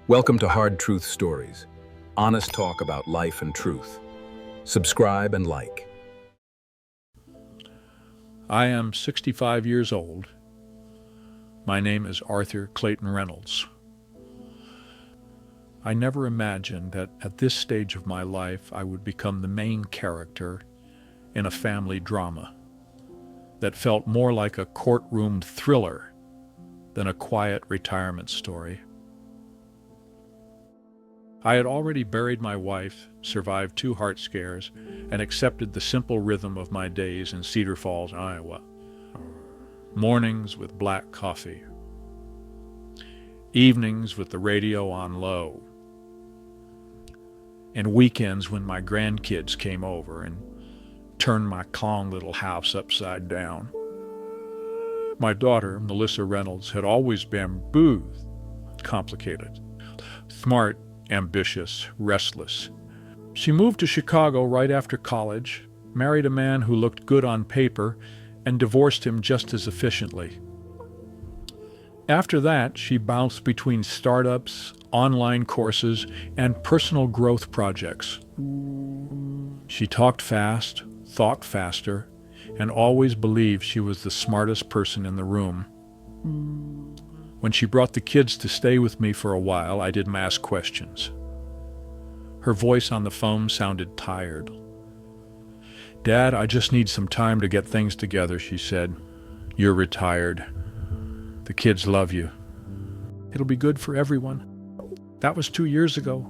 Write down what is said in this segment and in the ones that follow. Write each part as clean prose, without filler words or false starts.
Welcome to Hard Truth Stories, honest talk about life and truth. Subscribe and like. I am 65 years old. My name is Arthur Clayton Reynolds. I never imagined that at this stage of my life I would become the main character in a family drama that felt more like a courtroom thriller than a quiet retirement story. I had already buried my wife, survived 2 heart scares, and accepted the simple rhythm of my days in Cedar Falls, Iowa. Mornings with black coffee. Evenings with the radio on low. And weekends when my grandkids came over and turned my calm little house upside down. My daughter, Melissa Reynolds, had always been complicated, smart, ambitious, restless. She moved to Chicago right after college, married a man who looked good on paper, and divorced him just as efficiently. After that, she bounced between startups, online courses, and personal growth projects. She talked fast, thought faster, and always believed she was the smartest person in the room. When she brought the kids to stay with me for a while, I didn't ask questions. Her voice on the phone sounded tired. "Dad, I just need some time to get things together," she said. "You're retired. The kids love you. It'll be good for everyone." That was 2 years ago.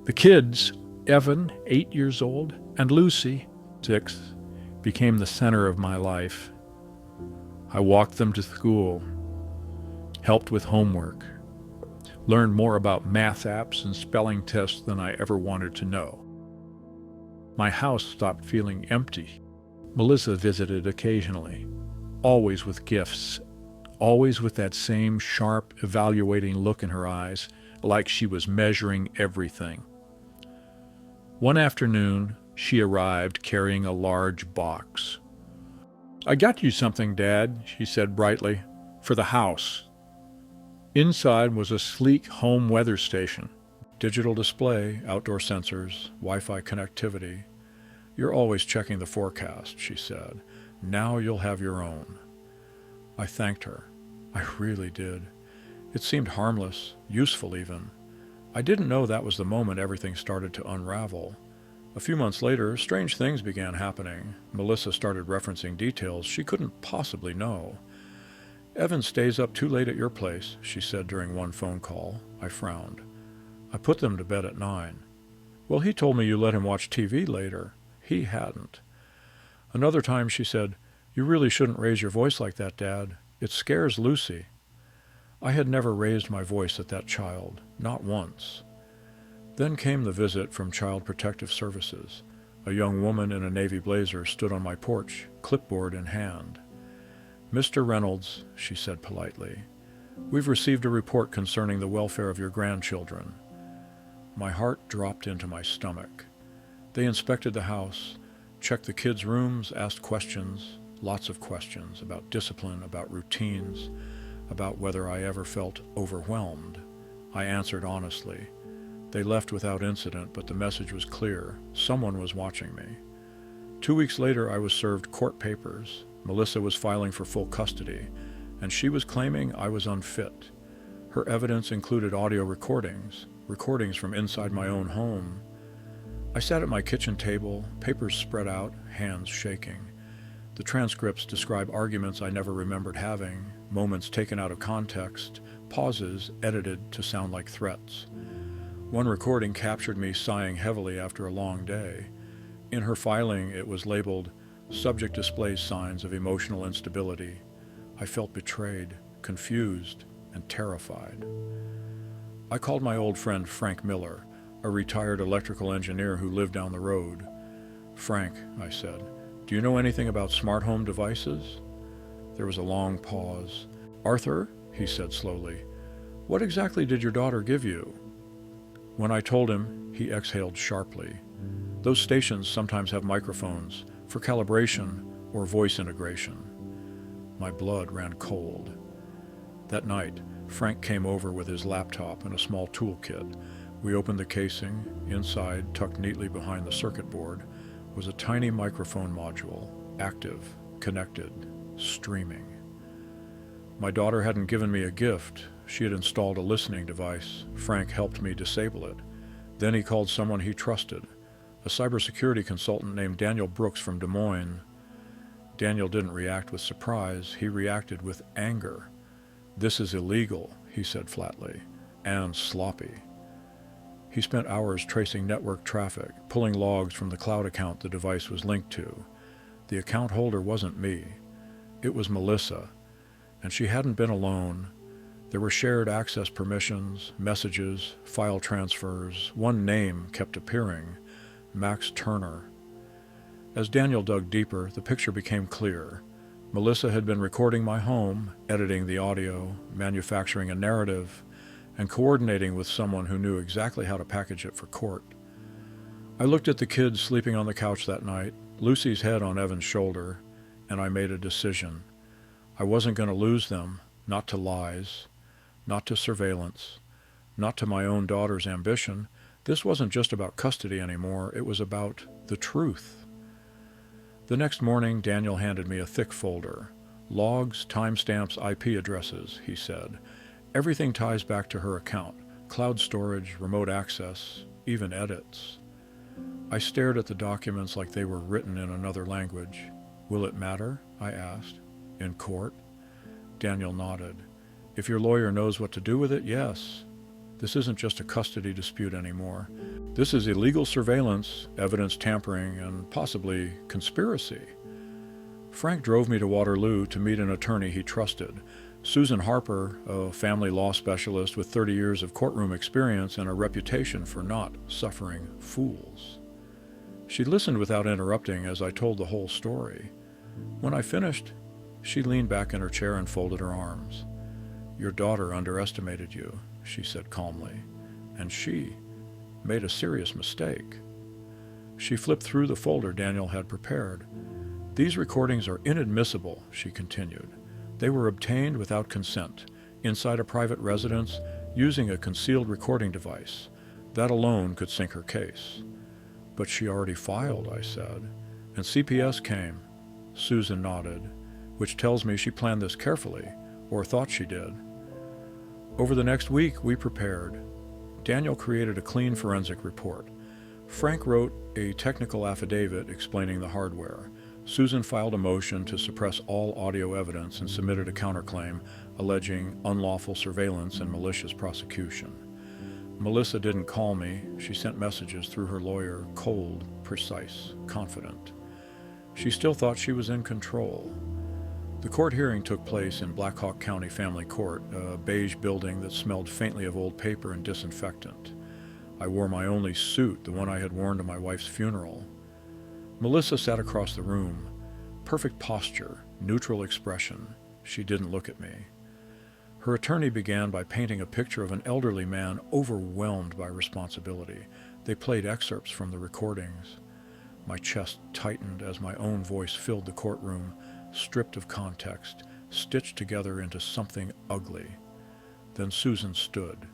The kids, Evan, 8 years old, and Lucy, 6, became the center of my life. I walked them to school, helped with homework, learned more about math apps and spelling tests than I ever wanted to know. My house stopped feeling empty. Melissa visited occasionally, always with gifts, always with that same sharp, evaluating look in her eyes, like she was measuring everything. One afternoon, she arrived carrying a large box. "I got you something, Dad," she said brightly, "for the house." Inside was a sleek home weather station, digital display, outdoor sensors, Wi-Fi connectivity. "You're always checking the forecast," she said. "Now you'll have your own." I thanked her. I really did. It seemed harmless, useful even. I didn't know that was the moment everything started to unravel. A few months later, strange things began happening. Melissa started referencing details she couldn't possibly know. "Evan stays up too late at your place," she said during one phone call. I frowned. "I put them to bed at 9. "Well, he told me you let him watch TV later." He hadn't. Another time she said, "You really shouldn't raise your voice like that, Dad. It scares Lucy." I had never raised my voice at that child, not once. Then came the visit from Child Protective Services. A young woman in a navy blazer stood on my porch, clipboard in hand. "Mr. Reynolds," she said politely, "we've received a report concerning the welfare of your grandchildren." My heart dropped into my stomach. They inspected the house, checked the kids' rooms, asked questions, lots of questions about discipline, about routines, about whether I ever felt overwhelmed. I answered honestly. They left without incident, but the message was clear. Someone was watching me. 2 weeks later, I was served court papers. Melissa was filing for full custody, and she was claiming I was unfit. Her evidence included audio recordings from inside my own home. I sat at my kitchen table, papers spread out, hands shaking. The transcripts describe arguments I never remembered having, moments taken out of context, pauses edited to sound like threats. One recording captured me sighing heavily after a long day. In her filing, it was labeled, "Subject displays signs of emotional instability." I felt betrayed, confused, and terrified. I called my old friend Frank Miller, a retired electrical engineer who lived down the road. "Frank," I said, "do you know anything about smart home devices?" There was a long pause. "Arthur," he said slowly, "what exactly did your daughter give you?" When I told him, he exhaled sharply. Those stations sometimes have microphones for calibration or voice integration. My blood ran cold. That night, Frank came over with his laptop and a small toolkit. We opened the casing. Inside, tucked neatly behind the circuit board, was a tiny microphone module, active, connected, streaming. My daughter hadn't given me a gift. She had installed a listening device. Frank helped me disable it. Then he called someone he trusted, a cybersecurity consultant named Daniel Brooks from Des Moines. Daniel didn't react with surprise. He reacted with anger. "This is illegal," he said flatly, "and sloppy." He spent hours tracing network traffic, pulling logs from the cloud account the device was linked to. The account holder wasn't me. It was Melissa, and she hadn't been alone. There were shared access permissions, messages, file transfers. One name kept appearing: Max Turner. As Daniel dug deeper, the picture became clear. Melissa had been recording my home, editing the audio, manufacturing a narrative, and coordinating with someone who knew exactly how to package it for court. I looked at the kids sleeping on the couch that night, Lucy's head on Evan's shoulder, and I made a decision. I wasn't going to lose them, not to lies, not to surveillance, not to my own daughter's ambition. This wasn't just about custody anymore. It was about the truth. The next morning, Daniel handed me a thick folder. "Logs, timestamps, IP addresses," he said. "Everything ties back to her account. Cloud storage, remote access, even edits." I stared at the documents like they were written in another language. "Will it matter?" I asked. "In court?" Daniel nodded. "If your lawyer knows what to do with it, yes. This isn't just a custody dispute anymore. This is illegal surveillance, evidence tampering, and possibly conspiracy." Frank drove me to Waterloo to meet an attorney he trusted. Susan Harper, a family law specialist with 30 years of courtroom experience and a reputation for not suffering fools. She listened without interrupting as I told the whole story. When I finished, she leaned back in her chair and folded her arms. "Your daughter underestimated you," she said calmly, "and she made a serious mistake." She flipped through the folder Daniel had prepared. "These recordings are inadmissible," she continued. "They were obtained without consent, inside a private residence, using a concealed recording device. That alone could sink her case." "But she already filed," I said. "And CPS came." Susan nodded, which tells me she planned this carefully, or thought she did. Over the next week, we prepared. Daniel created a clean forensic report. Frank wrote a technical affidavit explaining the hardware. Susan filed a motion to suppress all audio evidence and submitted a counterclaim alleging unlawful surveillance and malicious prosecution. Melissa didn't call me. She sent messages through her lawyer, cold, precise, confident. She still thought she was in control. The court hearing took place in Black Hawk County Family Court, a beige building that smelled faintly of old paper and disinfectant. I wore my only suit, the one I had worn to my wife's funeral. Melissa sat across the room. Perfect posture, neutral expression. She didn't look at me. Her attorney began by painting a picture of an elderly man overwhelmed by responsibility. They played excerpts from the recordings. My chest tightened as my own voice filled the courtroom, stripped of context, stitched together into something ugly. Then Susan stood.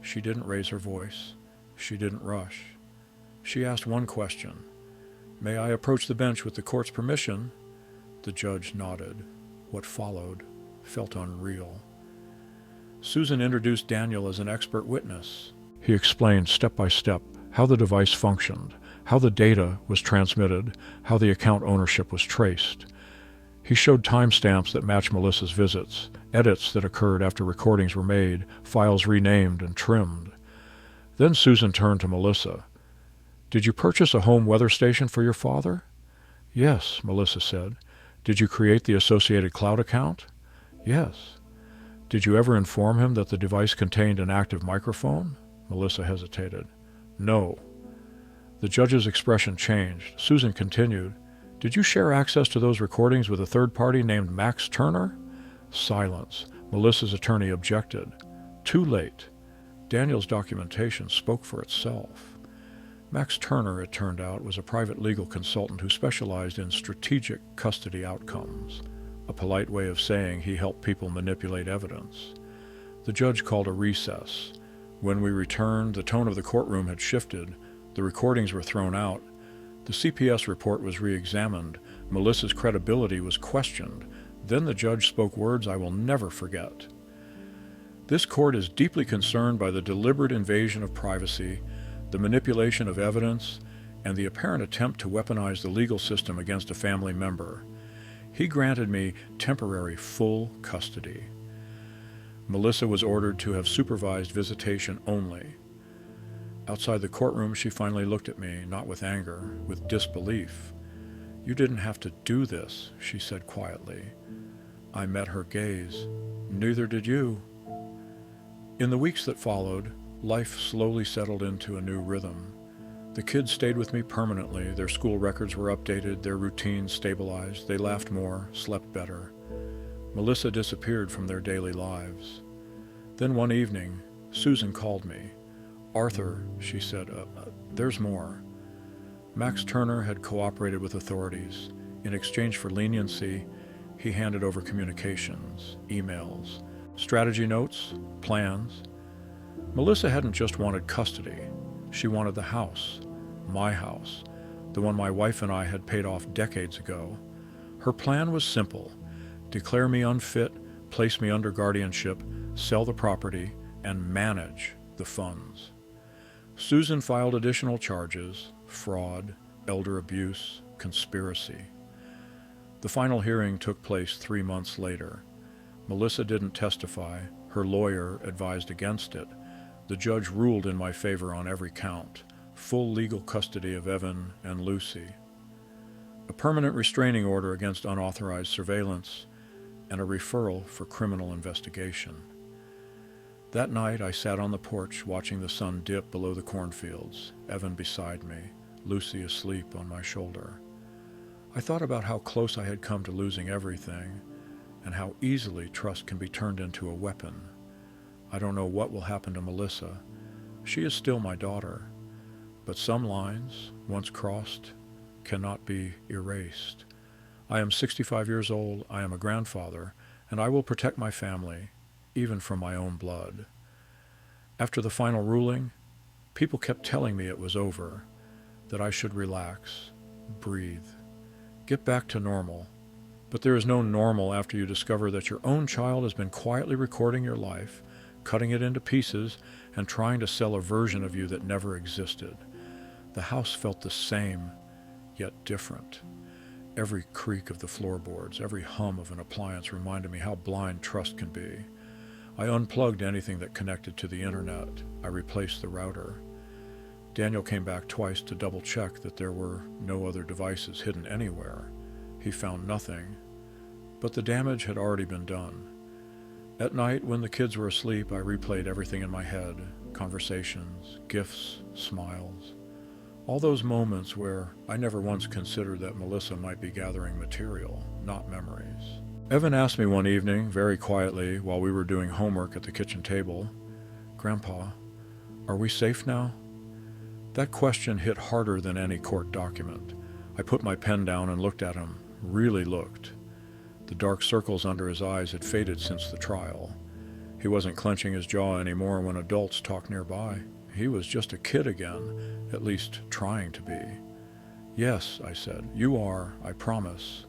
She didn't raise her voice. She didn't rush. She asked one question. "May I approach the bench with the court's permission?" The judge nodded. What followed felt unreal. Susan introduced Daniel as an expert witness. He explained step by step how the device functioned, how the data was transmitted, how the account ownership was traced. He showed timestamps that matched Melissa's visits, edits that occurred after recordings were made, files renamed and trimmed. Then Susan turned to Melissa. "Did you purchase a home weather station for your father?" "Yes," Melissa said. "Did you create the associated cloud account?" "Yes." "Did you ever inform him that the device contained an active microphone?" Melissa hesitated. "No." The judge's expression changed. Susan continued. "Did you share access to those recordings with a third party named Max Turner?" Silence. Melissa's attorney objected. Too late. Daniel's documentation spoke for itself. Max Turner, it turned out, was a private legal consultant who specialized in strategic custody outcomes, a polite way of saying he helped people manipulate evidence. The judge called a recess. When we returned, the tone of the courtroom had shifted. The recordings were thrown out. The CPS report was re-examined. Melissa's credibility was questioned. Then the judge spoke words I will never forget. This court is deeply concerned by the deliberate invasion of privacy, the manipulation of evidence, and the apparent attempt to weaponize the legal system against a family member. He granted me temporary full custody. Melissa was ordered to have supervised visitation only. Outside the courtroom, she finally looked at me, not with anger, with disbelief. "You didn't have to do this," she said quietly. I met her gaze. "Neither did you." In the weeks that followed, life slowly settled into a new rhythm. The kids stayed with me permanently. Their school records were updated, their routines stabilized. They laughed more, slept better. Melissa disappeared from their daily lives. Then one evening, Susan called me. "Arthur," she said, "there's more." Max Turner had cooperated with authorities. In exchange for leniency, he handed over communications, emails, strategy notes, plans. Melissa hadn't just wanted custody. She wanted the house, my house, the one my wife and I had paid off decades ago. Her plan was simple: declare me unfit, place me under guardianship, sell the property, and manage the funds. Susan filed additional charges: fraud, elder abuse, conspiracy. The final hearing took place 3 months later. Melissa didn't testify. Her lawyer advised against it. The judge ruled in my favor on every count: full legal custody of Evan and Lucy, a permanent restraining order against unauthorized surveillance, and a referral for criminal investigation. That night I sat on the porch watching the sun dip below the cornfields, Evan beside me, Lucy asleep on my shoulder. I thought about how close I had come to losing everything, and how easily trust can be turned into a weapon. I don't know what will happen to Melissa. She is still my daughter. But some lines, once crossed, cannot be erased. I am 65 years old, I am a grandfather, and I will protect my family, even from my own blood. After the final ruling, people kept telling me it was over, that I should relax, breathe, get back to normal. But there is no normal after you discover that your own child has been quietly recording your life, cutting it into pieces, and trying to sell a version of you that never existed. The house felt the same, yet different. Every creak of the floorboards, every hum of an appliance reminded me how blind trust can be. I unplugged anything that connected to the internet. I replaced the router. Daniel came back twice to double-check that there were no other devices hidden anywhere. He found nothing, but the damage had already been done. At night, when the kids were asleep, I replayed everything in my head: conversations, gifts, smiles. All those moments where I never once considered that Melissa might be gathering material, not memories. Evan asked me one evening, very quietly, while we were doing homework at the kitchen table, "Grandpa, are we safe now?" That question hit harder than any court document. I put my pen down and looked at him, really looked. The dark circles under his eyes had faded since the trial. He wasn't clenching his jaw anymore when adults talked nearby. He was just a kid again, at least trying to be. "Yes," I said, "you are, I promise."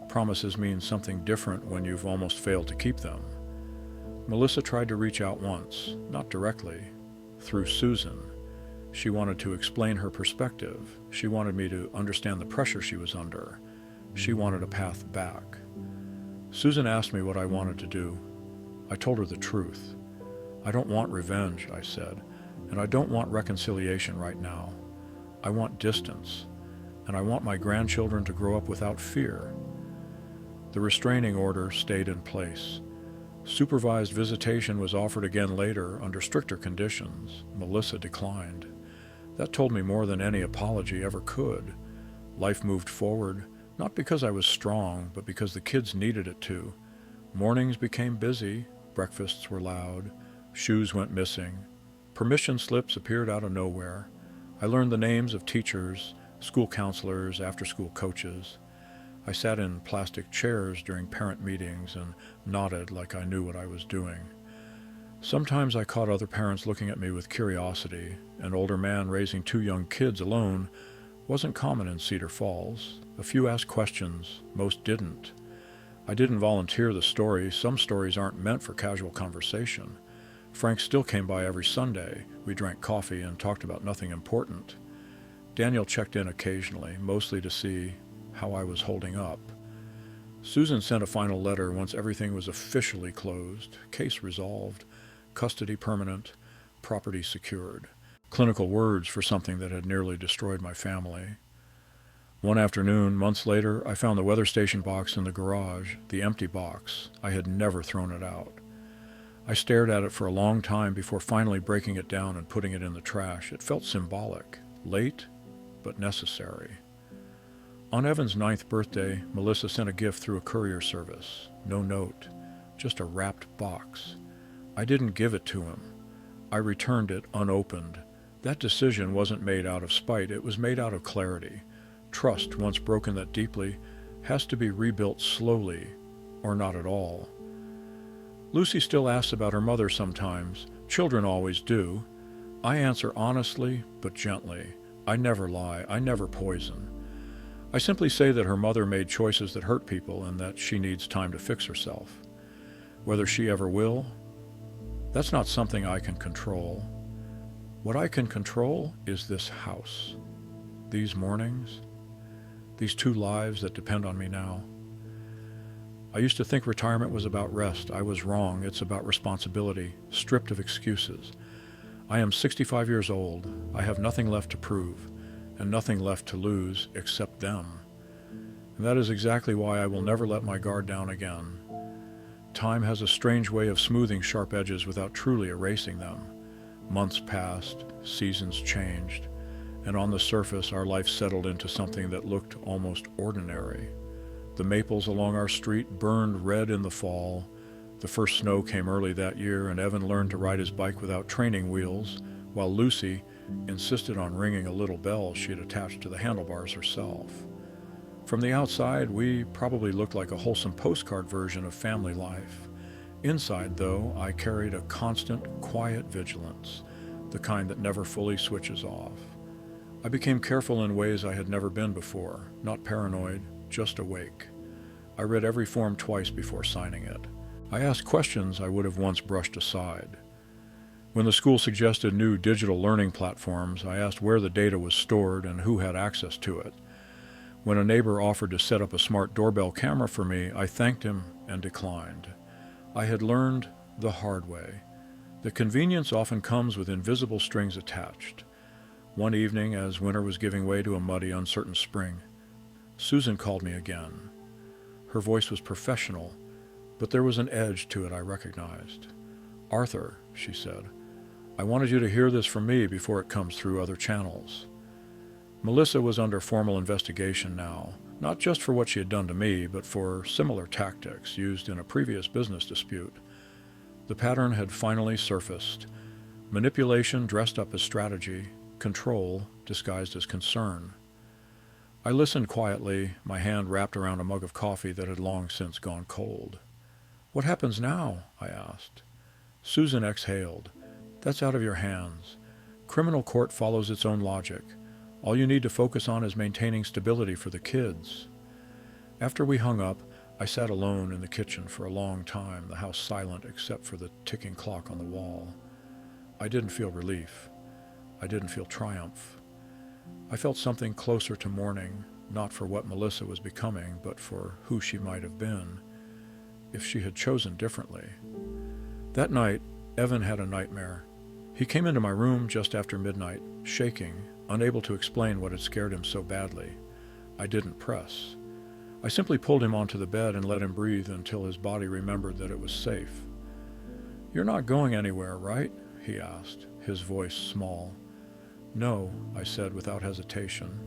Promises mean something different when you've almost failed to keep them. Melissa tried to reach out once, not directly, through Susan. She wanted to explain her perspective. She wanted me to understand the pressure she was under. She wanted a path back. Susan asked me what I wanted to do. I told her the truth. "I don't want revenge," I said, "and I don't want reconciliation right now. I want distance, and I want my grandchildren to grow up without fear." The restraining order stayed in place. Supervised visitation was offered again later under stricter conditions. Melissa declined. That told me more than any apology ever could. Life moved forward, not because I was strong, but because the kids needed it to. Mornings became busy, breakfasts were loud, shoes went missing. Permission slips appeared out of nowhere. I learned the names of teachers, school counselors, after-school coaches. I sat in plastic chairs during parent meetings and nodded like I knew what I was doing. Sometimes I caught other parents looking at me with curiosity. An older man raising 2 young kids alone wasn't common in Cedar Falls. A few asked questions, most didn't. I didn't volunteer the story. Some stories aren't meant for casual conversation. Frank still came by every Sunday. We drank coffee and talked about nothing important. Daniel checked in occasionally, mostly to see how I was holding up. Susan sent a final letter once everything was officially closed, case resolved, custody permanent, property secured. Clinical words for something that had nearly destroyed my family. One afternoon, months later, I found the weather station box in the garage, the empty box. I had never thrown it out. I stared at it for a long time before finally breaking it down and putting it in the trash. It felt symbolic, late, but necessary. On Evan's 9th birthday, Melissa sent a gift through a courier service. No note, just a wrapped box. I didn't give it to him. I returned it unopened. That decision wasn't made out of spite. It was made out of clarity. Trust, once broken that deeply, has to be rebuilt slowly, or not at all. Lucy still asks about her mother sometimes. Children always do. I answer honestly, but gently. I never lie. I never poison. I simply say that her mother made choices that hurt people and that she needs time to fix herself. Whether she ever will, that's not something I can control. What I can control is this house, these mornings, these 2 lives that depend on me now. I used to think retirement was about rest. I was wrong. It's about responsibility, stripped of excuses. I am 65 years old. I have nothing left to prove, and nothing left to lose except them. And that is exactly why I will never let my guard down again. Time has a strange way of smoothing sharp edges without truly erasing them. Months passed, seasons changed, and on the surface our life settled into something that looked almost ordinary. The maples along our street burned red in the fall. The first snow came early that year, and Evan learned to ride his bike without training wheels, while Lucy insisted on ringing a little bell she had attached to the handlebars herself. From the outside, we probably looked like a wholesome postcard version of family life. Inside, though, I carried a constant, quiet vigilance, the kind that never fully switches off. I became careful in ways I had never been before, not paranoid, just awake. I read every form twice before signing it. I asked questions I would have once brushed aside. When the school suggested new digital learning platforms, I asked where the data was stored and who had access to it. When a neighbor offered to set up a smart doorbell camera for me, I thanked him and declined. I had learned the hard way. The convenience often comes with invisible strings attached. One evening, as winter was giving way to a muddy, uncertain spring, Susan called me again. Her voice was professional, but there was an edge to it I recognized. "Arthur," she said, "I wanted you to hear this from me before it comes through other channels." Melissa was under formal investigation now, not just for what she had done to me, but for similar tactics used in a previous business dispute. The pattern had finally surfaced. Manipulation dressed up as strategy, control disguised as concern. I listened quietly, my hand wrapped around a mug of coffee that had long since gone cold. "What happens now?" I asked. Susan exhaled. "That's out of your hands. Criminal court follows its own logic. All you need to focus on is maintaining stability for the kids." After we hung up, I sat alone in the kitchen for a long time, the house silent except for the ticking clock on the wall. I didn't feel relief. I didn't feel triumph. I felt something closer to mourning, not for what Melissa was becoming, but for who she might have been, if she had chosen differently. That night, Evan had a nightmare. He came into my room just after midnight, shaking, unable to explain what had scared him so badly. I didn't press. I simply pulled him onto the bed and let him breathe until his body remembered that it was safe. "You're not going anywhere, right?" he asked, his voice small. "No," I said without hesitation.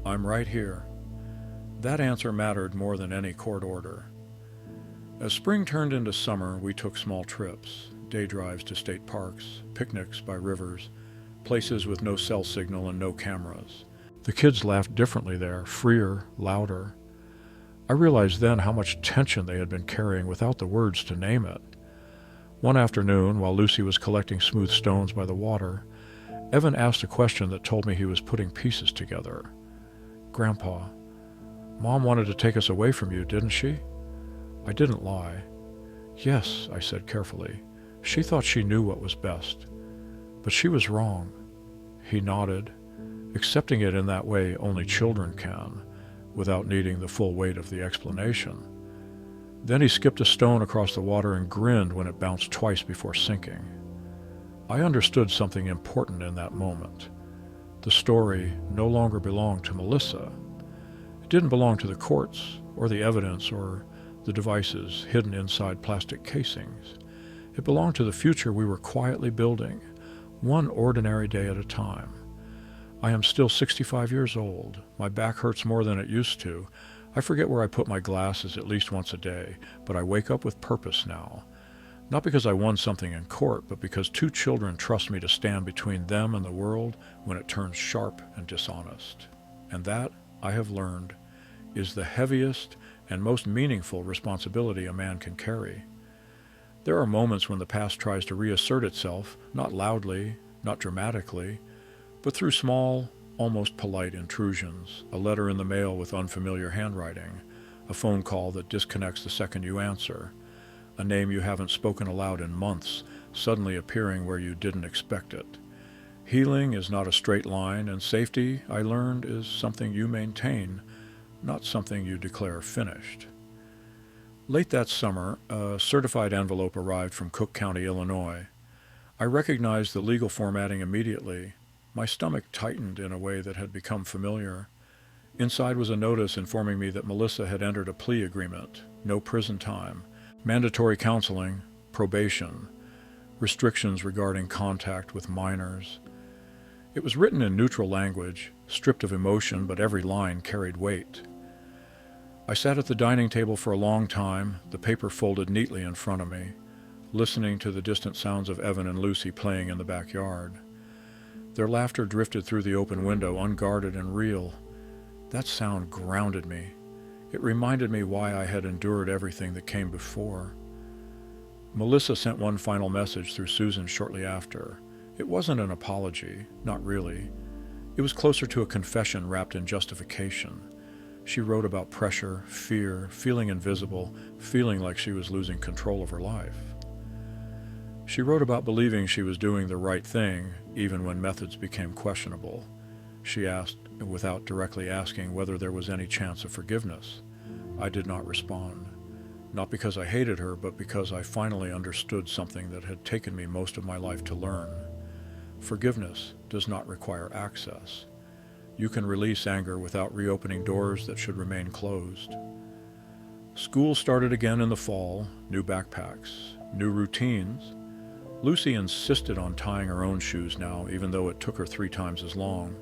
"I'm right here." That answer mattered more than any court order. As spring turned into summer, we took small trips, day drives to state parks, picnics by rivers, places with no cell signal and no cameras. The kids laughed differently there, freer, louder. I realized then how much tension they had been carrying without the words to name it. One afternoon, while Lucy was collecting smooth stones by the water, Evan asked a question that told me he was putting pieces together. "Grandpa, Mom wanted to take us away from you, didn't she?" I didn't lie. "Yes," I said carefully. "She thought she knew what was best. But she was wrong." He nodded, accepting it in that way only children can, without needing the full weight of the explanation. Then he skipped a stone across the water and grinned when it bounced twice before sinking. I understood something important in that moment. The story no longer belonged to Melissa. It didn't belong to the courts, or the evidence, or the devices hidden inside plastic casings. It belonged to the future we were quietly building, one ordinary day at a time. I am still 65 years old. My back hurts more than it used to. I forget where I put my glasses at least once a day, but I wake up with purpose now. Not because I won something in court, but because 2 children trust me to stand between them and the world when it turns sharp and dishonest. And that, I have learned, is the heaviest and most meaningful responsibility a man can carry. There are moments when the past tries to reassert itself, not loudly, not dramatically, but through small, almost polite intrusions, a letter in the mail with unfamiliar handwriting, a phone call that disconnects the second you answer, a name you haven't spoken aloud in months, suddenly appearing where you didn't expect it. Healing is not a straight line, and safety, I learned, is something you maintain, not something you declare finished. Late that summer, a certified envelope arrived from Cook County, Illinois. I recognized the legal formatting immediately. My stomach tightened in a way that had become familiar. Inside was a notice informing me that Melissa had entered a plea agreement, no prison time, mandatory counseling, probation, restrictions regarding contact with minors. It was written in neutral language, stripped of emotion, but every line carried weight. I sat at the dining table for a long time, the paper folded neatly in front of me, listening to the distant sounds of Evan and Lucy playing in the backyard. Their laughter drifted through the open window, unguarded and real. That sound grounded me. It reminded me why I had endured everything that came before. Melissa sent one final message through Susan shortly after. It wasn't an apology, not really. It was closer to a confession wrapped in justification. She wrote about pressure, fear, feeling invisible, feeling like she was losing control of her life. She wrote about believing she was doing the right thing, even when methods became questionable. She asked, without directly asking, whether there was any chance of forgiveness. I did not respond. Not because I hated her, but because I finally understood something that had taken me most of my life to learn. Forgiveness does not require access. You can release anger without reopening doors that should remain closed. School started again in the fall, new backpacks, new routines. Lucy insisted on tying her own shoes now, even though it took her 3 times as long.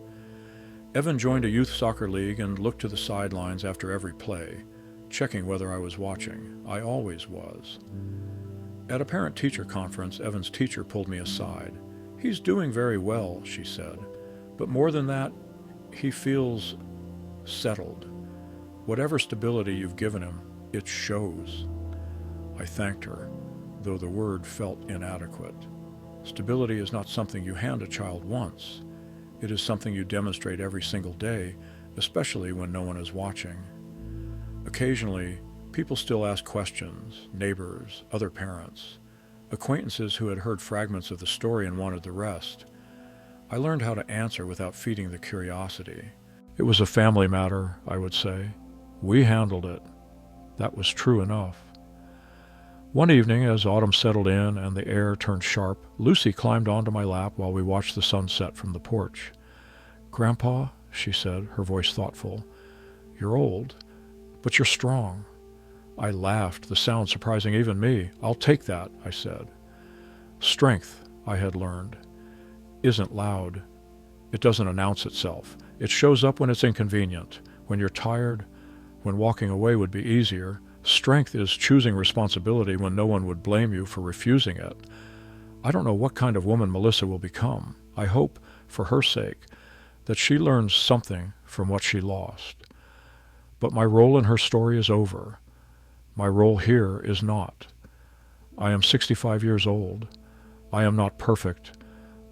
Evan joined a youth soccer league and looked to the sidelines after every play, checking whether I was watching. I always was. At a parent-teacher conference, Evan's teacher pulled me aside. "He's doing very well," she said. "But more than that, he feels settled. Whatever stability you've given him, it shows." I thanked her, though the word felt inadequate. Stability is not something you hand a child once. It is something you demonstrate every single day, especially when no one is watching. Occasionally, people still ask questions, neighbors, other parents, acquaintances who had heard fragments of the story and wanted the rest. I learned how to answer without feeding the curiosity. It was a family matter, I would say. We handled it. That was true enough. One evening, as autumn settled in and the air turned sharp, Lucy climbed onto my lap while we watched the sunset from the porch. "Grandpa," she said, her voice thoughtful, "you're old, but you're strong." I laughed, the sound surprising even me. "I'll take that," I said. Strength, I had learned, isn't loud. It doesn't announce itself. It shows up when it's inconvenient, when you're tired, when walking away would be easier. Strength is choosing responsibility when no one would blame you for refusing it. I don't know what kind of woman Melissa will become. I hope, for her sake, that she learns something from what she lost. But my role in her story is over. My role here is not. I am 65 years old. I am not perfect.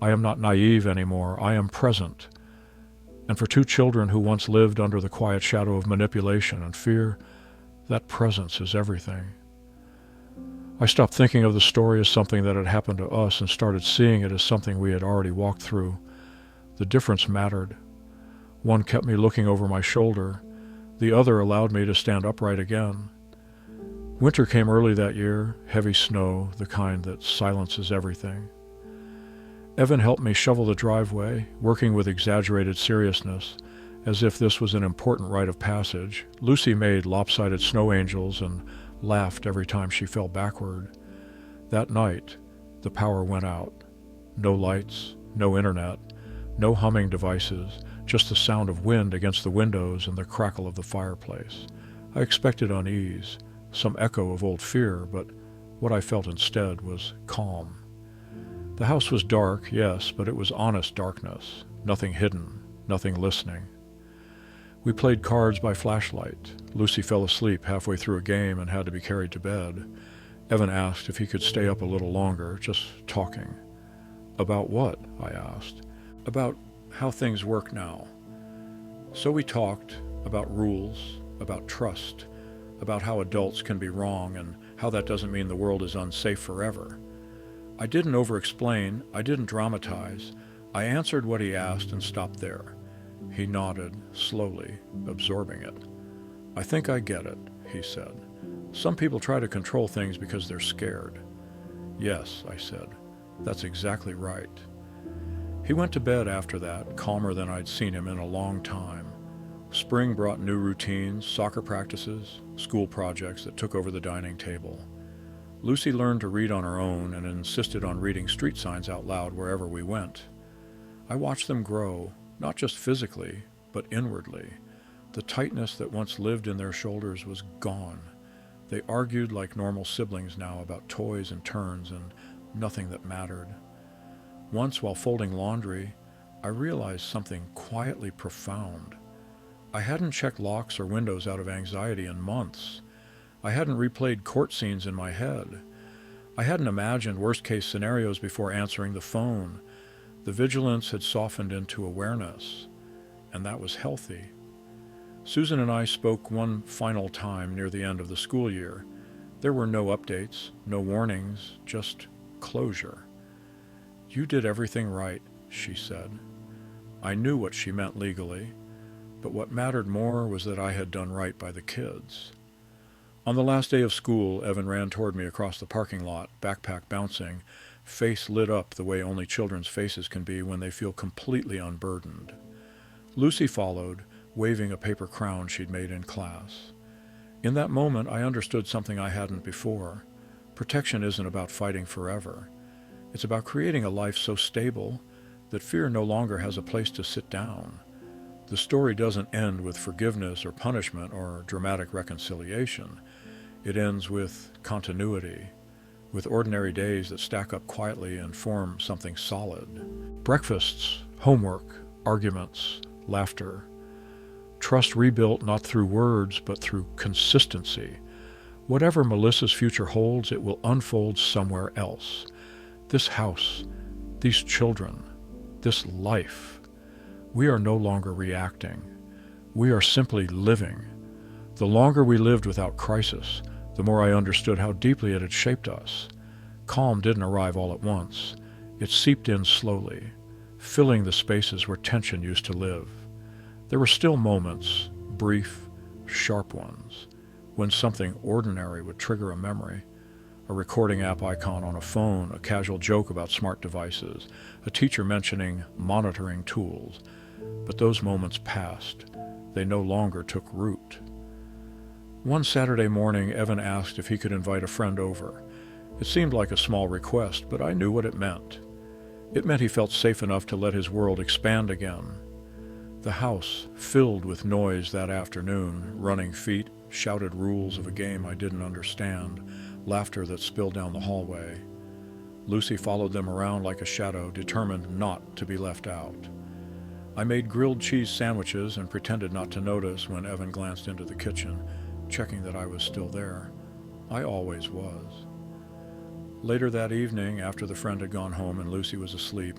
I am not naive anymore. I am present. And for two children who once lived under the quiet shadow of manipulation and fear, that presence is everything. I stopped thinking of the story as something that had happened to us and started seeing it as something we had already walked through. The difference mattered. One kept me looking over my shoulder. The other allowed me to stand upright again. Winter came early that year, heavy snow, the kind that silences everything. Evan helped me shovel the driveway, working with exaggerated seriousness, as if this was an important rite of passage. Lucy made lopsided snow angels and laughed every time she fell backward. That night, the power went out. No lights, no internet, no humming devices, just the sound of wind against the windows and the crackle of the fireplace. I expected unease, some echo of old fear, but what I felt instead was calm. The house was dark, yes, but it was honest darkness, nothing hidden, nothing listening. We played cards by flashlight. Lucy fell asleep halfway through a game and had to be carried to bed. Evan asked if he could stay up a little longer, just talking. About what? I asked. About how things work now. So we talked about rules, about trust, about how adults can be wrong and how that doesn't mean the world is unsafe forever. I didn't over-explain, I didn't dramatize. I answered what he asked and stopped there. He nodded, slowly, absorbing it. I think I get it, he said. Some people try to control things because they're scared. Yes, I said. That's exactly right. He went to bed after that, calmer than I'd seen him in a long time. Spring brought new routines, soccer practices, school projects that took over the dining table. Lucy learned to read on her own and insisted on reading street signs out loud wherever we went. I watched them grow, not just physically, but inwardly. The tightness that once lived in their shoulders was gone. They argued like normal siblings now about toys and turns and nothing that mattered. Once, while folding laundry, I realized something quietly profound. I hadn't checked locks or windows out of anxiety in months. I hadn't replayed court scenes in my head. I hadn't imagined worst-case scenarios before answering the phone. The vigilance had softened into awareness, and that was healthy. Susan and I spoke one final time near the end of the school year. There were no updates, no warnings, just closure. You did everything right, she said. I knew what she meant legally, but what mattered more was that I had done right by the kids. On the last day of school, Evan ran toward me across the parking lot, backpack bouncing, face lit up the way only children's faces can be when they feel completely unburdened. Lucy followed, waving a paper crown she'd made in class. In that moment, I understood something I hadn't before. Protection isn't about fighting forever. It's about creating a life so stable that fear no longer has a place to sit down. The story doesn't end with forgiveness or punishment or dramatic reconciliation. It ends with continuity, with ordinary days that stack up quietly and form something solid. Breakfasts, homework, arguments, laughter. Trust rebuilt not through words, but through consistency. Whatever Melissa's future holds, it will unfold somewhere else. This house, these children, this life. We are no longer reacting. We are simply living. The longer we lived without crisis, the more I understood how deeply it had shaped us. Calm didn't arrive all at once. It seeped in slowly, filling the spaces where tension used to live. There were still moments, brief, sharp ones, when something ordinary would trigger a memory. A recording app icon on a phone, a casual joke about smart devices, a teacher mentioning monitoring tools. But those moments passed. They no longer took root. One Saturday morning, Evan asked if he could invite a friend over. It seemed like a small request, but I knew what it meant. It meant he felt safe enough to let his world expand again. The house filled with noise that afternoon, running feet, shouted rules of a game I didn't understand, laughter that spilled down the hallway. Lucy followed them around like a shadow, determined not to be left out. I made grilled cheese sandwiches and pretended not to notice when Evan glanced into the kitchen, checking that I was still there. I always was. Later that evening, after the friend had gone home and Lucy was asleep,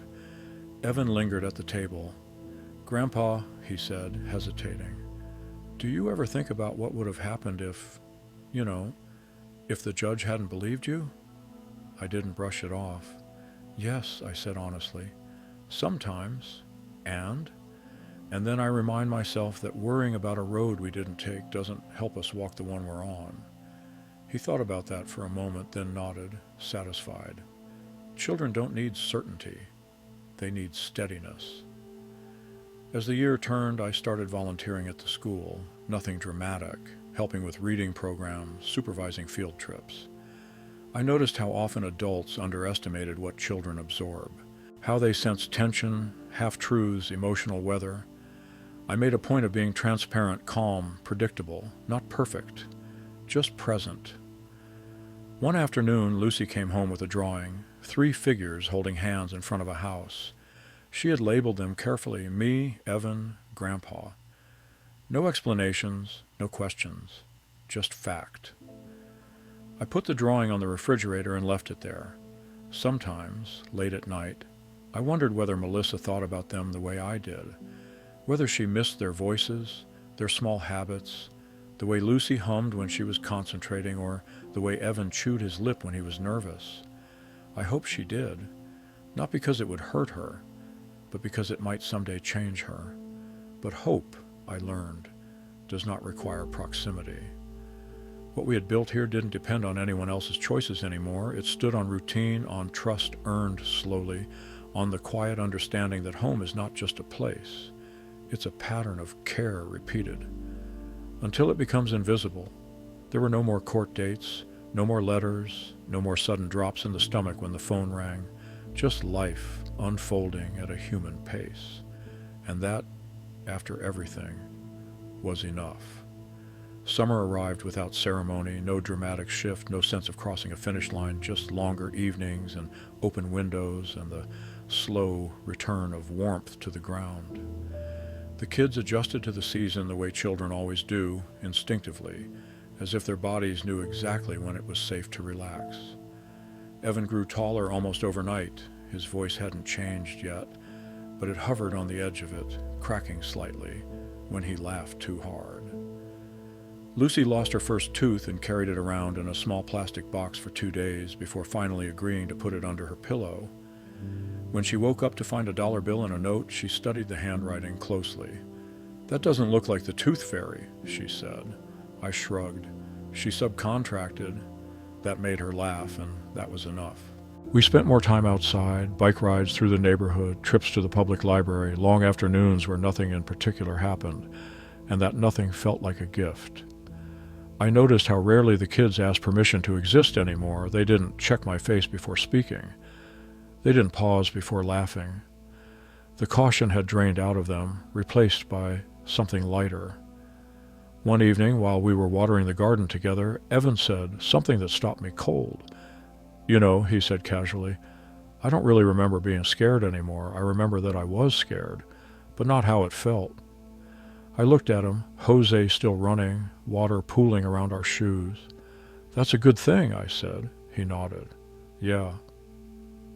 Evan lingered at the table. "Grandpa," he said, hesitating, "do you ever think about what would have happened if, if the judge hadn't believed you?" I didn't brush it off. "Yes," I said honestly. "Sometimes. And then I remind myself that worrying about a road we didn't take doesn't help us walk the one we're on." He thought about that for a moment, then nodded, satisfied. Children don't need certainty. They need steadiness. As the year turned, I started volunteering at the school. Nothing dramatic, helping with reading programs, supervising field trips. I noticed how often adults underestimated what children absorb, how they sense tension, half-truths, emotional weather. I made a point of being transparent, calm, predictable, not perfect, just present. One afternoon, Lucy came home with a drawing, 3 figures holding hands in front of a house. She had labeled them carefully, me, Evan, Grandpa. No explanations, no questions, just fact. I put the drawing on the refrigerator and left it there. Sometimes, late at night, I wondered whether Melissa thought about them the way I did, whether she missed their voices, their small habits, the way Lucy hummed when she was concentrating, or the way Evan chewed his lip when he was nervous. I hope she did, not because it would hurt her, but because it might someday change her. But hope, I learned, does not require proximity. What we had built here didn't depend on anyone else's choices anymore. It stood on routine, on trust earned slowly, on the quiet understanding that home is not just a place. It's a pattern of care repeated. Until it becomes invisible, there were no more court dates, no more letters, no more sudden drops in the stomach when the phone rang, just life unfolding at a human pace. And that, after everything, was enough. Summer arrived without ceremony, no dramatic shift, no sense of crossing a finish line, just longer evenings and open windows and the slow return of warmth to the ground. The kids adjusted to the season the way children always do, instinctively, as if their bodies knew exactly when it was safe to relax. Evan grew taller almost overnight. His voice hadn't changed yet, but it hovered on the edge of it, cracking slightly when he laughed too hard. Lucy lost her first tooth and carried it around in a small plastic box for 2 days before finally agreeing to put it under her pillow. When she woke up to find a dollar bill and a note, she studied the handwriting closely. "That doesn't look like the tooth fairy," she said. I shrugged. She subcontracted. That made her laugh, and that was enough. We spent more time outside, bike rides through the neighborhood, trips to the public library, long afternoons where nothing in particular happened, and that nothing felt like a gift. I noticed how rarely the kids asked permission to exist anymore. They didn't check my face before speaking. They didn't pause before laughing. The caution had drained out of them, replaced by something lighter. One evening, while we were watering the garden together, Evan said something that stopped me cold. "You know," he said casually, "I don't really remember being scared anymore. I remember that I was scared, but not how it felt." I looked at him, Jose still running, water pooling around our shoes. "That's a good thing," I said. He nodded. "Yeah,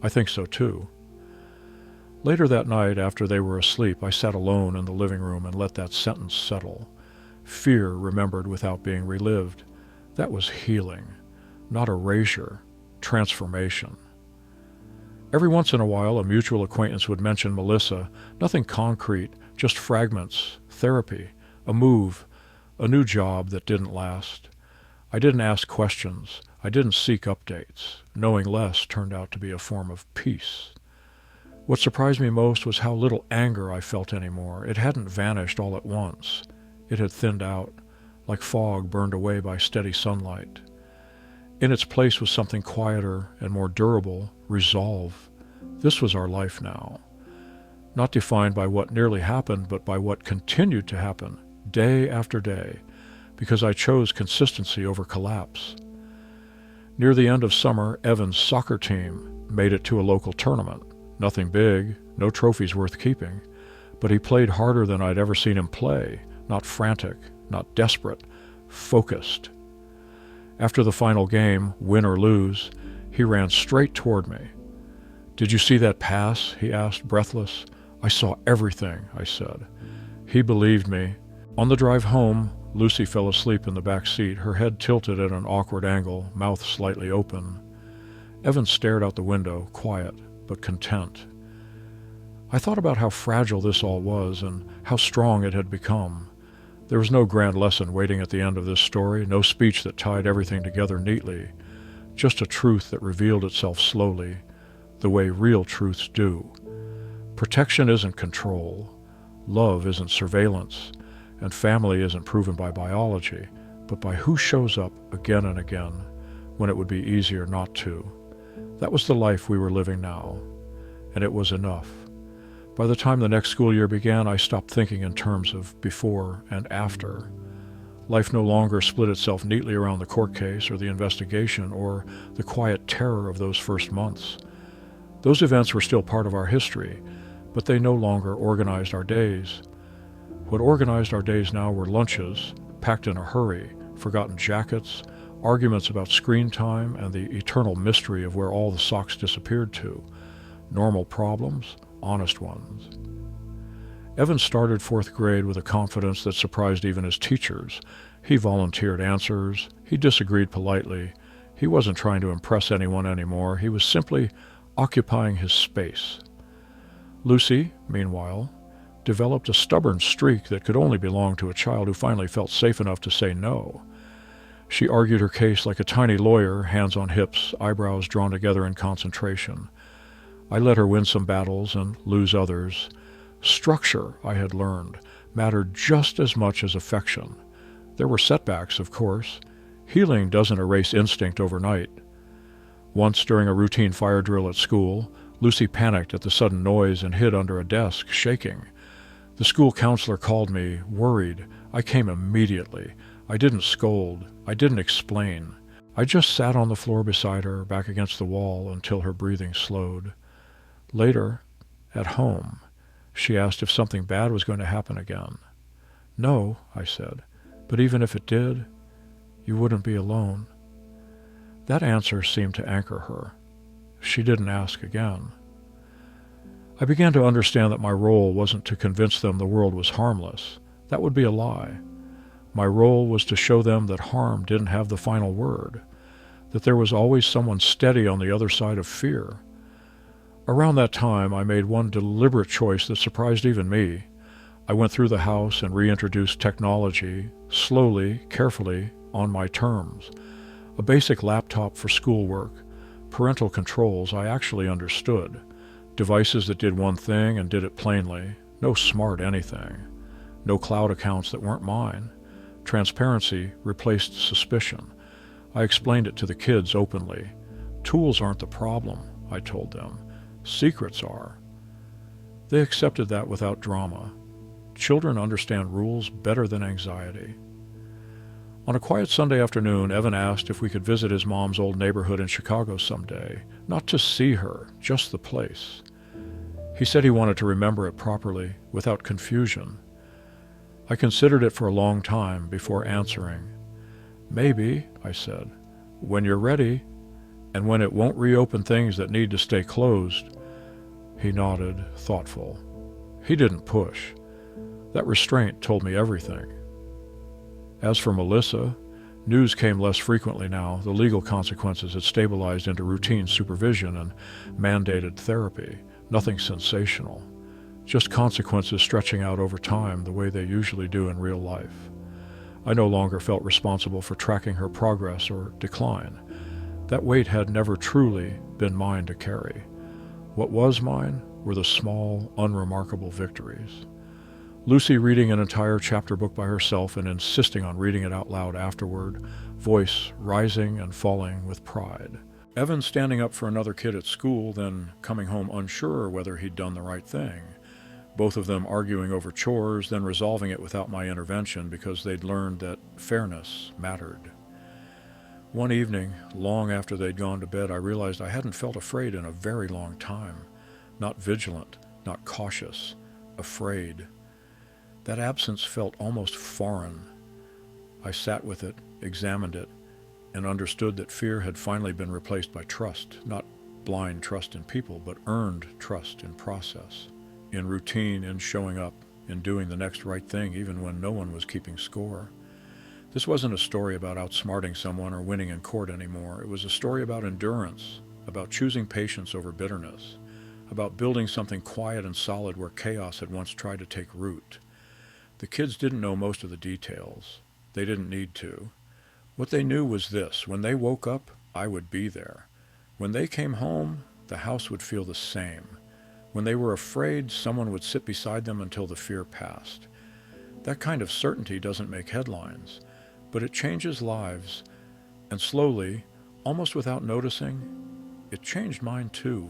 I think so too." Later that night, after they were asleep, I sat alone in the living room and let that sentence settle. Fear remembered without being relived. That was healing, not erasure, transformation. Every once in a while, a mutual acquaintance would mention Melissa. Nothing concrete, just fragments, therapy, a move, a new job that didn't last. I didn't ask questions. I didn't seek updates. Knowing less turned out to be a form of peace. What surprised me most was how little anger I felt anymore. It hadn't vanished all at once. It had thinned out, like fog burned away by steady sunlight. In its place was something quieter and more durable, resolve. This was our life now. Not defined by what nearly happened, but by what continued to happen, day after day, because I chose consistency over collapse. Near the end of summer, Evan's soccer team made it to a local tournament. Nothing big, no trophies worth keeping, but he played harder than I'd ever seen him play, not frantic, not desperate, focused. After the final game, win or lose, He ran straight toward me. "Did you see that pass?" he asked, breathless. "I saw everything," I said. He believed me. On the drive home, Lucy fell asleep in the back seat, her head tilted at an awkward angle, mouth slightly open. Evan stared out the window, quiet but content. I thought about how fragile this all was and how strong it had become. There was no grand lesson waiting at the end of this story, no speech that tied everything together neatly, just a truth that revealed itself slowly, the way real truths do. Protection isn't control, love isn't surveillance, and family isn't proven by biology, but by who shows up again and again when it would be easier not to. That was the life we were living now, and it was enough. By the time the next school year began, I stopped thinking in terms of before and after. Life no longer split itself neatly around the court case or the investigation or the quiet terror of those first months. Those events were still part of our history, but they no longer organized our days. What organized our days now were lunches, packed in a hurry, forgotten jackets, arguments about screen time, and the eternal mystery of where all the socks disappeared to. Normal problems, honest ones. Evan started fourth grade with a confidence that surprised even his teachers. He volunteered answers. He disagreed politely. He wasn't trying to impress anyone anymore. He was simply occupying his space. Lucy, meanwhile, developed a stubborn streak that could only belong to a child who finally felt safe enough to say no. She argued her case like a tiny lawyer, hands on hips, eyebrows drawn together in concentration. I let her win some battles and lose others. Structure, I had learned, mattered just as much as affection. There were setbacks, of course. Healing doesn't erase instinct overnight. Once during a routine fire drill at school, Lucy panicked at the sudden noise and hid under a desk, shaking. The school counselor called me, worried. I came immediately. I didn't scold. I didn't explain. I just sat on the floor beside her, back against the wall, until her breathing slowed. Later, at home, she asked if something bad was going to happen again. "No," I said, "but even if it did, you wouldn't be alone." That answer seemed to anchor her. She didn't ask again. I began to understand that my role wasn't to convince them the world was harmless. That would be a lie. My role was to show them that harm didn't have the final word, that there was always someone steady on the other side of fear. Around that time, I made one deliberate choice that surprised even me. I went through the house and reintroduced technology, slowly, carefully, on my terms. A basic laptop for schoolwork, parental controls I actually understood, devices that did one thing and did it plainly, no smart anything, no cloud accounts that weren't mine. Transparency replaced suspicion. I explained it to the kids openly. Tools aren't the problem, I told them. Secrets are. They accepted that without drama. Children understand rules better than anxiety. On a quiet Sunday afternoon, Evan asked if we could visit his mom's old neighborhood in Chicago someday. Not to see her, just the place. He said he wanted to remember it properly, without confusion. I considered it for a long time before answering. "Maybe," I said, "when you're ready, and when it won't reopen things that need to stay closed." He nodded, thoughtful. He didn't push. That restraint told me everything. As for Melissa, news came less frequently now. The legal consequences had stabilized into routine supervision and mandated therapy. Nothing sensational. Just consequences stretching out over time the way they usually do in real life. I no longer felt responsible for tracking her progress or decline. That weight had never truly been mine to carry. What was mine were the small, unremarkable victories. Lucy reading an entire chapter book by herself and insisting on reading it out loud afterward, voice rising and falling with pride. Evan standing up for another kid at school, then coming home unsure whether he'd done the right thing. Both of them arguing over chores, then resolving it without my intervention because they'd learned that fairness mattered. One evening, long after they'd gone to bed, I realized I hadn't felt afraid in a very long time. Not vigilant, not cautious, afraid. That absence felt almost foreign. I sat with it, examined it, and understood that fear had finally been replaced by trust, not blind trust in people, but earned trust in process, in routine, in showing up, in doing the next right thing even when no one was keeping score. This wasn't a story about outsmarting someone or winning in court anymore. It was a story about endurance, about choosing patience over bitterness, about building something quiet and solid where chaos had once tried to take root. The kids didn't know most of the details. They didn't need to. What they knew was this: when they woke up, I would be there. When they came home, the house would feel the same. When they were afraid, someone would sit beside them until the fear passed. That kind of certainty doesn't make headlines, but it changes lives, and slowly, almost without noticing, it changed mine too.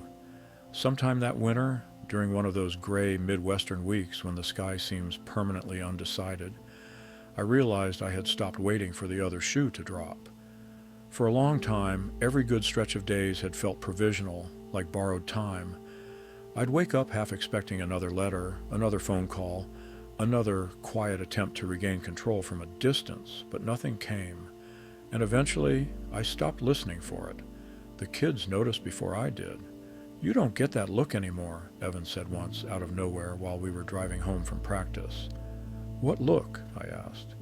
Sometime that winter, during one of those gray Midwestern weeks when the sky seems permanently undecided, I realized I had stopped waiting for the other shoe to drop. For a long time, every good stretch of days had felt provisional, like borrowed time. I'd wake up half expecting another letter, another phone call, another quiet attempt to regain control from a distance, but nothing came. And eventually, I stopped listening for it. The kids noticed before I did. "You don't get that look anymore," Evan said once, out of nowhere, while we were driving home from practice. "What look?" I asked.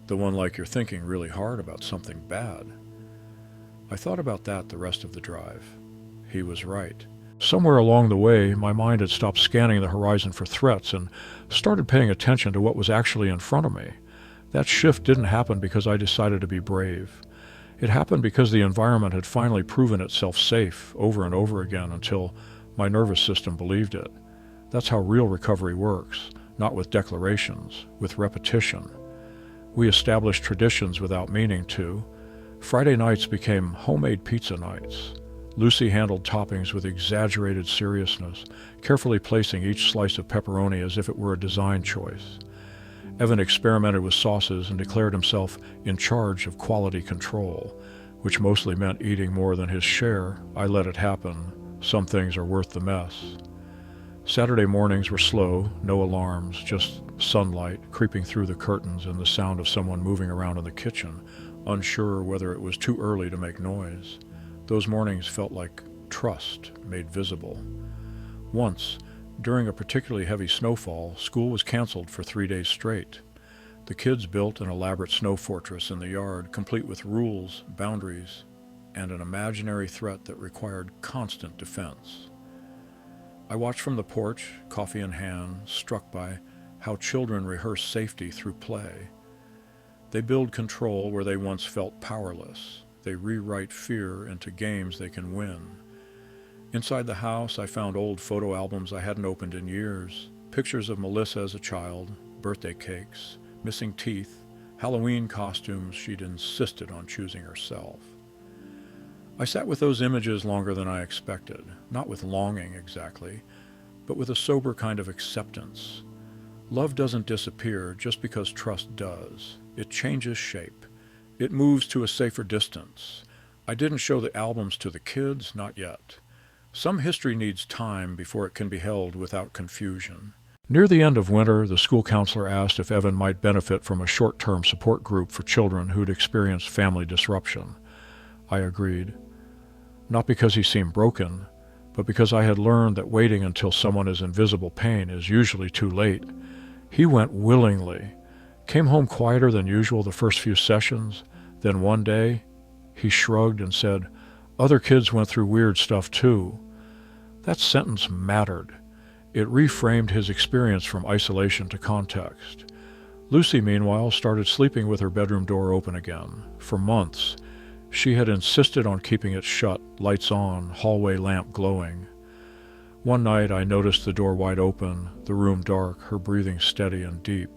"The one like you're thinking really hard about something bad." I thought about that the rest of the drive. He was right. Somewhere along the way, my mind had stopped scanning the horizon for threats and started paying attention to what was actually in front of me. That shift didn't happen because I decided to be brave. It happened because the environment had finally proven itself safe over and over again until my nervous system believed it. That's how real recovery works, not with declarations, with repetition. We established traditions without meaning to. Friday nights became homemade pizza nights. Lucy handled toppings with exaggerated seriousness, carefully placing each slice of pepperoni as if it were a design choice. Evan experimented with sauces and declared himself in charge of quality control, which mostly meant eating more than his share. I let it happen. Some things are worth the mess. Saturday mornings were slow, no alarms, just sunlight creeping through the curtains and the sound of someone moving around in the kitchen, unsure whether it was too early to make noise. Those mornings felt like trust made visible. Once, during a particularly heavy snowfall, school was canceled for 3 days straight. The kids built an elaborate snow fortress in the yard, complete with rules, boundaries, and an imaginary threat that required constant defense. I watched from the porch, coffee in hand, struck by how children rehearse safety through play. They build control where they once felt powerless. They rewrite fear into games they can win. Inside the house, I found old photo albums I hadn't opened in years, pictures of Melissa as a child, birthday cakes, missing teeth, Halloween costumes she'd insisted on choosing herself. I sat with those images longer than I expected, not with longing exactly, but with a sober kind of acceptance. Love doesn't disappear just because trust does. It changes shape. It moves to a safer distance. I didn't show the albums to the kids, not yet. Some history needs time before it can be held without confusion. Near the end of winter, the school counselor asked if Evan might benefit from a short-term support group for children who'd experienced family disruption. I agreed. Not because he seemed broken, but because I had learned that waiting until someone is in visible pain is usually too late. He went willingly, came home quieter than usual the first few sessions. Then one day, he shrugged and said, "Other kids went through weird stuff too." That sentence mattered. It reframed his experience from isolation to context. Lucy, meanwhile, started sleeping with her bedroom door open again. For months, she had insisted on keeping it shut, lights on, hallway lamp glowing. One night I noticed the door wide open, the room dark, her breathing steady and deep.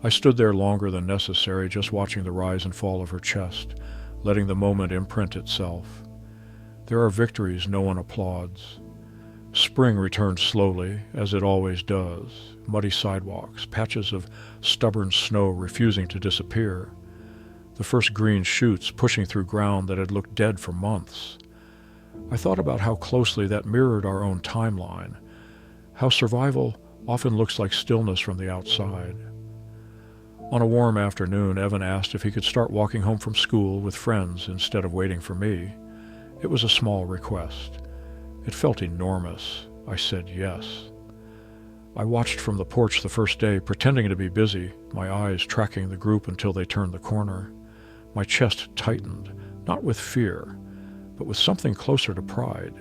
I stood there longer than necessary, just watching the rise and fall of her chest, letting the moment imprint itself. There are victories no one applauds. Spring returned slowly, as it always does. Muddy sidewalks, patches of stubborn snow refusing to disappear. The first green shoots pushing through ground that had looked dead for months. I thought about how closely that mirrored our own timeline, how survival often looks like stillness from the outside. On a warm afternoon, Evan asked if he could start walking home from school with friends instead of waiting for me. It was a small request. It felt enormous. I said yes. I watched from the porch the first day, pretending to be busy, my eyes tracking the group until they turned the corner. My chest tightened, not with fear, but with something closer to pride.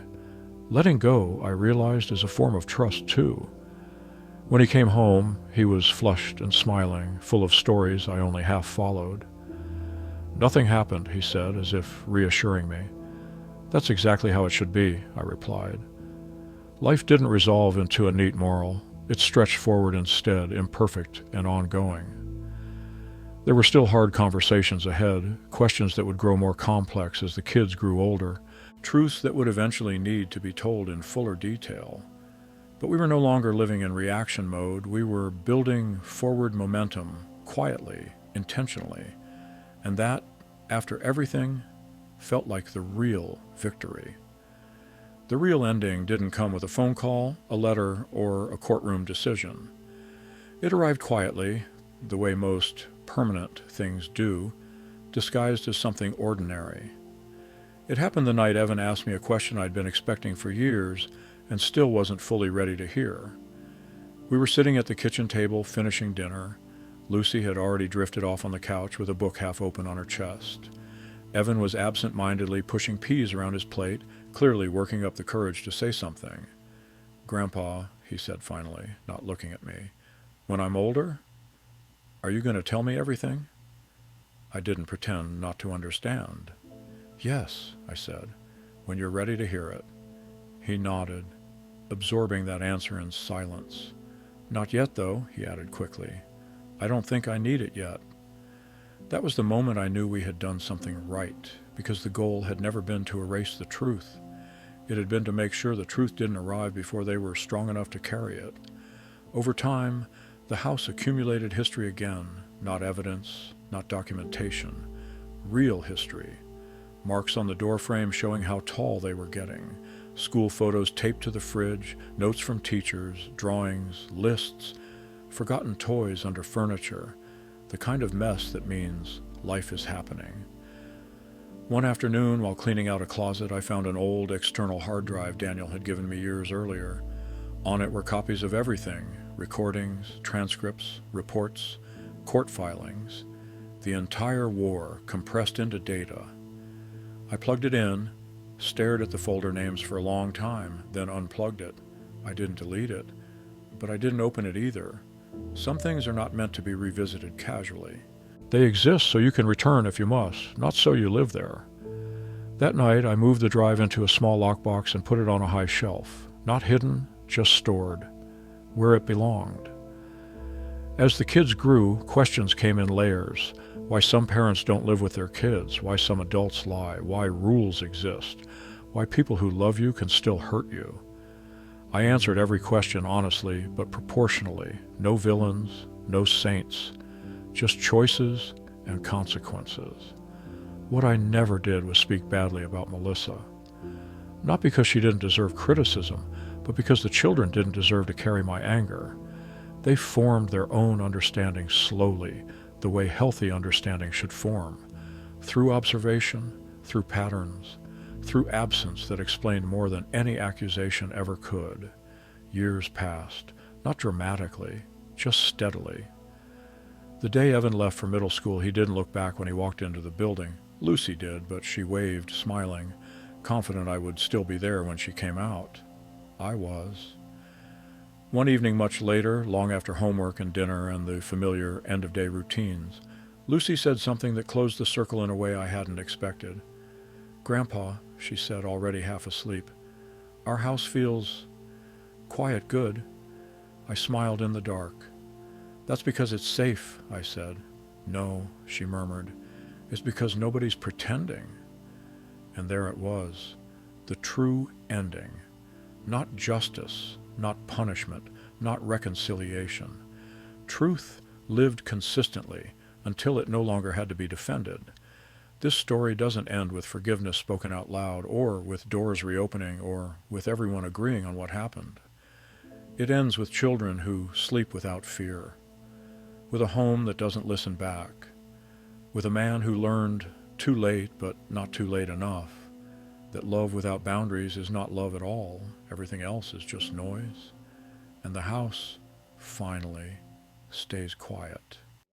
Letting go, I realized, is a form of trust, too. When he came home, he was flushed and smiling, full of stories I only half followed. "Nothing happened," he said, as if reassuring me. "That's exactly how it should be," I replied. Life didn't resolve into a neat moral. It stretched forward instead, imperfect and ongoing. There were still hard conversations ahead, questions that would grow more complex as the kids grew older, truths that would eventually need to be told in fuller detail. But we were no longer living in reaction mode. We were building forward momentum, quietly, intentionally. And that, after everything, felt like the real victory. The real ending didn't come with a phone call, a letter, or a courtroom decision. It arrived quietly, the way most permanent things do, disguised as something ordinary. It happened the night Evan asked me a question I'd been expecting for years and still wasn't fully ready to hear. We were sitting at the kitchen table finishing dinner. Lucy had already drifted off on the couch with a book half open on her chest. Evan was absent-mindedly pushing peas around his plate, clearly working up the courage to say something. "Grandpa," he said finally, not looking at me, "when I'm older, are you going to tell me everything?" I didn't pretend not to understand. "Yes," I said, "when you're ready to hear it." He nodded, absorbing that answer in silence. "Not yet, though," he added quickly. "I don't think I need it yet." That was the moment I knew we had done something right, because the goal had never been to erase the truth. It had been to make sure the truth didn't arrive before they were strong enough to carry it. Over time, the house accumulated history again, not evidence, not documentation, real history. Marks on the doorframe showing how tall they were getting, school photos taped to the fridge, notes from teachers, drawings, lists, forgotten toys under furniture, the kind of mess that means life is happening. One afternoon, while cleaning out a closet, I found an old external hard drive Daniel had given me years earlier. On it were copies of everything: recordings, transcripts, reports, court filings, the entire war compressed into data. I plugged it in, stared at the folder names for a long time, then unplugged it. I didn't delete it, but I didn't open it either. Some things are not meant to be revisited casually. They exist so you can return if you must, not so you live there. That night, I moved the drive into a small lockbox and put it on a high shelf. Not hidden, just stored, where it belonged. As the kids grew, questions came in layers. Why some parents don't live with their kids, why some adults lie, why rules exist, why people who love you can still hurt you. I answered every question honestly, but proportionally. No villains, no saints, just choices and consequences. What I never did was speak badly about Melissa. Not because she didn't deserve criticism, but because the children didn't deserve to carry my anger. They formed their own understanding slowly, the way healthy understanding should form, through observation, through patterns, through absence that explained more than any accusation ever could. Years passed, not dramatically, just steadily. The day Evan left for middle school, he didn't look back when he walked into the building. Lucy did, but she waved, smiling, confident I would still be there when she came out. I was. One evening much later, long after homework and dinner and the familiar end-of-day routines, Lucy said something that closed the circle in a way I hadn't expected. "Grandpa," she said, already half asleep, "our house feels quiet good." I smiled in the dark. "That's because it's safe," I said. "No," she murmured, "it's because nobody's pretending." And there it was, the true ending. Not justice, not punishment, not reconciliation. Truth lived consistently until it no longer had to be defended. This story doesn't end with forgiveness spoken out loud, or with doors reopening, or with everyone agreeing on what happened. It ends with children who sleep without fear. with a home that doesn't listen back, with a man who learned too late but not too late enough that love without boundaries is not love at all. Everything else is just noise. And the house finally stays quiet.